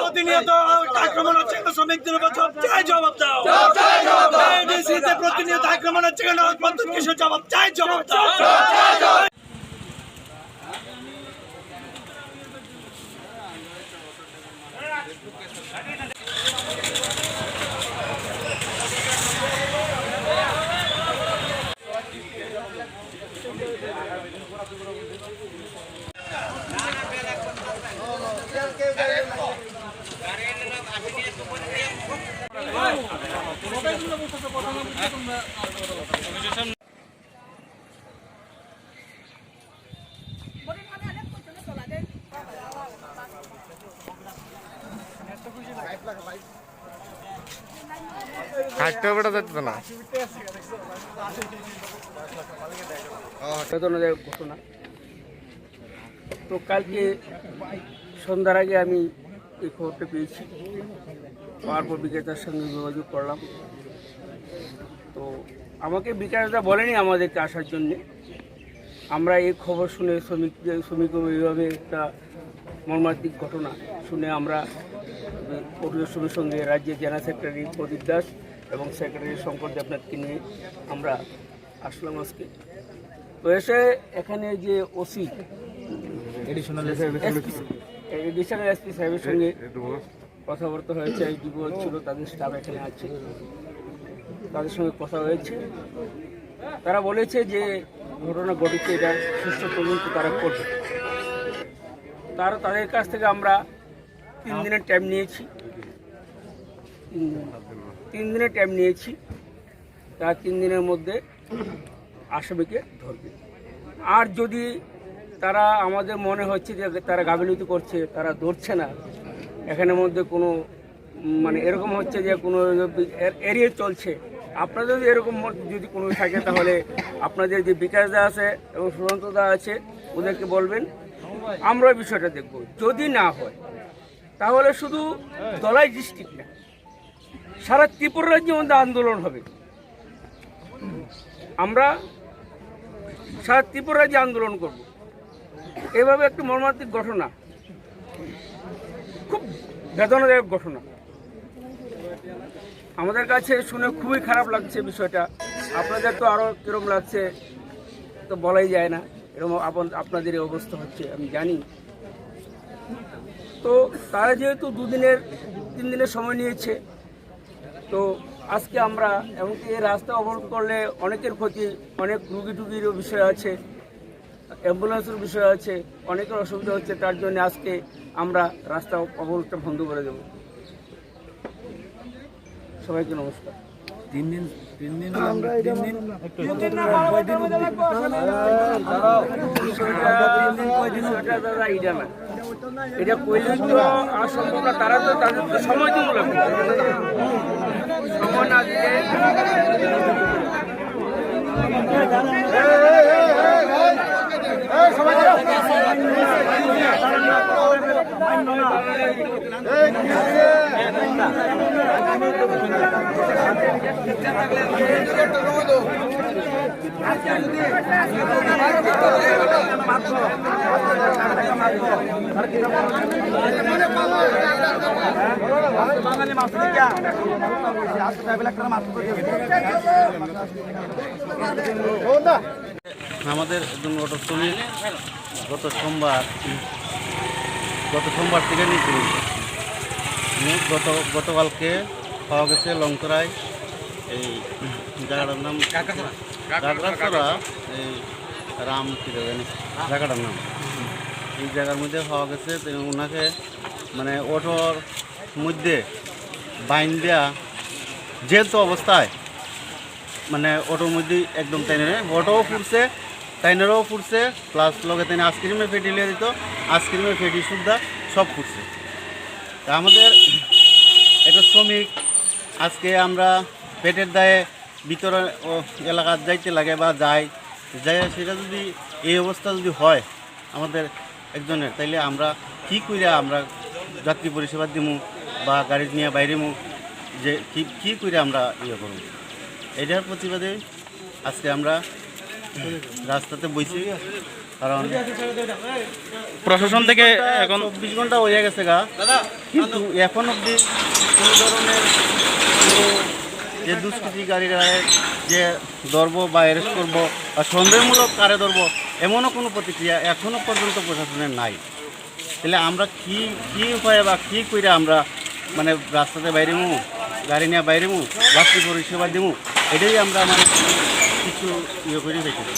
প্রতিনিয়ত আক্রমণ হচ্ছে শ্রমিকদের উপর চাই জবাব দাও। এডিসিতে প্রতিনিয়ত আক্রমণ হচ্ছে কেন? কিসের জবাব চাই? জবাব দাও। হাঁটতে বেড়া যাচ্ছে না। বেদনাদায়ক ঘটনা। তো কালকে সন্ধ্যার আগে আমি এই খবরটা পেয়েছি, পাওয়ার পর বিকাশদার সঙ্গে যোগাযোগ করলাম। তো আমাকে বিকাশদা বলেনি আমাদেরকে আসার জন্যে। আমরা এই খবর শুনে শ্রমিক বিভাগে একটা মর্মান্তিক ঘটনা শুনে আমরা পরিদর্শনের সঙ্গে রাজ্যের জেলা সেক্রেটারি প্রদীপ দাস এবং সেক্রেটারি শঙ্কর দেবনাথকে নিয়ে আমরা আসলাম আজকে। তো এসে এখানে যে ওসি এডিশনাল এসপি সাহেবের সঙ্গে কথাবার্তা হয়েছে, ডিবো ছিল, তাদের স্টাফ এখানে আছে, তাদের সঙ্গে কথা হয়েছে। তারা বলেছে যে ঘটনা ঘটেছে, এটার সুষ্ঠু তদন্ত তারা করবে। তাদের কাছ থেকে আমরা 3 দিনের টাইম নিয়েছি। 3 দিনের টাইম নিয়েছি। তারা 3 দিনের মধ্যে আসামিকে ধরবে। আর যদি তারা আমাদের মনে হচ্ছে যে তারা গাফিলতি করছে, তারা ধরছে না, এখানের মধ্যে কোনো মানে এরকম হচ্ছে যে কোনো এরিয়া চলছে, আপনাদের যদি এরকম যদি কোনো থাকে তাহলে আপনাদের যে বিকাশদা আছে এবং সুরন্তদা আছে ওদেরকে বলবেন, আমরা বিষয়টা দেখব। যদি না হয় তাহলে শুধু ধলাই ডিস্ট্রিক্ট না, সারা ত্রিপুরা রাজ্যের মধ্যে আন্দোলন হবে। আমরা সারা ত্রিপুরা রাজ্যে আন্দোলন করব। এভাবে একটি মর্মান্তিক ঘটনা, খুব বেদনাদায়ক ঘটনা। আমাদের কাছে শুনে খুবই খারাপ লাগছে বিষয়টা। আপনাদের তো আরও কীরকম লাগছে তো বলাই যায় না। এরকম আপনাদের এই অবস্থা হচ্ছে আমি জানি। তো তারা যেহেতু 3 দিনের সময় নিয়েছে, তো আজকে আমরা এমনকি এই রাস্তা অবরোধ করলে অনেকের ক্ষতি, অনেক রুগীর বিষয় আছে, অ্যাম্বুলেন্সের বিষয় আছে, অনেকের অসুবিধা হচ্ছে। তার জন্য আজকে আমরা রাস্তা অবরোধটা বন্ধ করে দেব। সবাইকে নমস্কার। 3 দিন এটা কইলে তো আর সম্ভব না। তারা তো তাদের সময় দিব লাগবে, সময় না দিলে আমাদের একজন অটো শ্রমিক গত সোমবার থেকে নিখোঁজ। গতকালকে পাওয়া গেছে লংতরায়, এই জায়গাটার নাম গাগরাছড়া, এই রাম কি জানি জায়গাটার নাম। এই জায়গার মধ্যে পাওয়া গেছে। ওনাকে মানে অটোর মধ্যে বাইন দেওয়া যেহেতু অবস্থায়, মানে অটোর মধ্যে একদম অটোও ফুটছে, তাইনেরও ফুটছে, প্লাস লগে তাই আইসক্রিমের ফেটি লিয়ে দিত, আইসক্রিমের ফেটি সুদ্ধা সব ফুটছে। তা আমাদের একটা শ্রমিক আজকে আমরা পেটের দায়ে ভিতরে এলাকার যাইতে লাগে বা যাই সেটা যদি এই অবস্থা যদি হয় আমাদের একজনের, তাইলে আমরা কী কইরা আমরা যাত্রী পরিষেবা দিমু বা গাড়ি নিয়ে বাইরেমু, যে কী কইরা আমরা ইয়ে করব। এটার প্রতিবাদে আজকে আমরা রাস্তাতে বইছি, কারণ প্রশাসন থেকে এখন 24 ঘন্টা হয়ে গেছে গা, কিন্তু এখন অবধি কোনো ধরনের কোনো যে দুষ্কৃতিকারীরা যে ধরবো বা অ্যারেস্ট করবো বা সন্দেহমূলক কারে ধরবো এমনও কোনো প্রতিক্রিয়া এখনও পর্যন্ত প্রশাসনের নাই। তাহলে আমরা কি উপায়ে বা কী করে আমরা মানে রাস্তাতে বাইরে গাড়ি নিয়ে বাইরে যাত্রী পরিষেবা দিব, এটাই আমরা মানে কিছু ইয়ে করে রেখেছি।